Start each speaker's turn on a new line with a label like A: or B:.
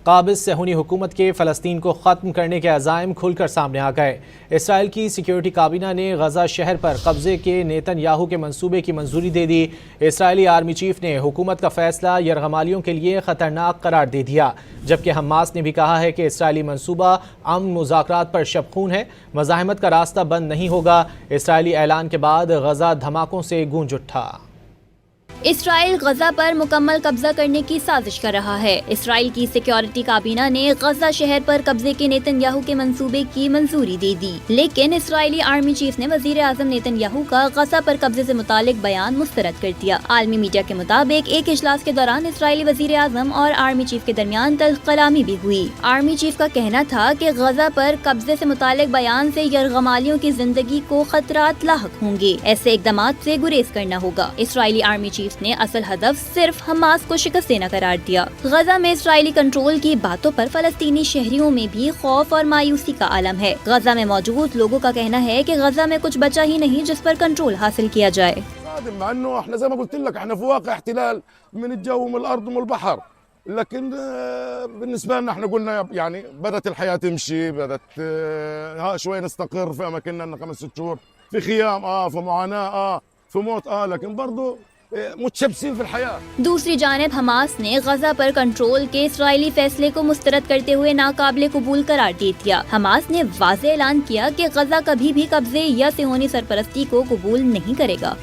A: قابض صہیونی حکومت کے فلسطین کو ختم کرنے کے عزائم کھل کر سامنے آ گئے۔ اسرائیل کی سیکیورٹی کابینہ نے غزہ شہر پر قبضے کے نیتن یاہو کے منصوبے کی منظوری دے دی۔ اسرائیلی آرمی چیف نے حکومت کا فیصلہ یرغمالیوں کے لیے خطرناک قرار دے دیا، جبکہ حماس نے بھی کہا ہے کہ اسرائیلی منصوبہ امن مذاکرات پر شب خون ہے، مزاحمت کا راستہ بند نہیں ہوگا۔ اسرائیلی اعلان کے بعد غزہ دھماکوں سے گونج اٹھا۔
B: اسرائیل غزہ پر مکمل قبضہ کرنے کی سازش کر رہا ہے۔ اسرائیل کی سیکیورٹی کابینہ نے غزہ شہر پر قبضے کے نیتن یاہو کے منصوبے کی منظوری دے دی، لیکن اسرائیلی آرمی چیف نے وزیر اعظم نیتن یاہو کا غزہ پر قبضے سے متعلق بیان مسترد کر دیا۔ عالمی میڈیا کے مطابق ایک اجلاس کے دوران اسرائیلی وزیر اعظم اور آرمی چیف کے درمیان تلخ کلامی بھی ہوئی۔ آرمی چیف کا کہنا تھا کہ غزہ پر قبضے سے متعلق بیان سے یرغمالیوں کی زندگی کو خطرات لاحق ہوں گے، ایسے اقدامات سے گریز کرنا ہوگا۔ اسرائیلی آرمی چیف نے اصل ہدف صرف حماس کو شکست دینا قرار دیا۔ غزہ میں اسرائیلی کنٹرول کی باتوں پر فلسطینی شہریوں میں بھی خوف اور مایوسی کا عالم ہے۔ غزہ میں موجود لوگوں کا کہنا ہے کہ غزہ میں کچھ بچا ہی نہیں جس پر کنٹرول حاصل کیا جائے۔
C: مع انه احنا زي ما قلت لك احنا في واقع احتلال من الجو ومن الارض ومن البحر، لكن بالنسبه لنا احنا قلنا يعني بدات الحياه تمشي، بدات شوي نستقر في اماكننا، لنا 5-6 شهور في خيام في معاناه في موت لكن برضه متشبثين في الحياه۔
B: دوسری جانب حماس نے غزہ پر کنٹرول کے اسرائیلی فیصلے کو مسترد کرتے ہوئے ناقابل قبول قرار دے دیا۔ حماس نے واضح اعلان کیا کہ غزہ کبھی بھی قبضے یا صہیونی سرپرستی کو قبول نہیں کرے گا۔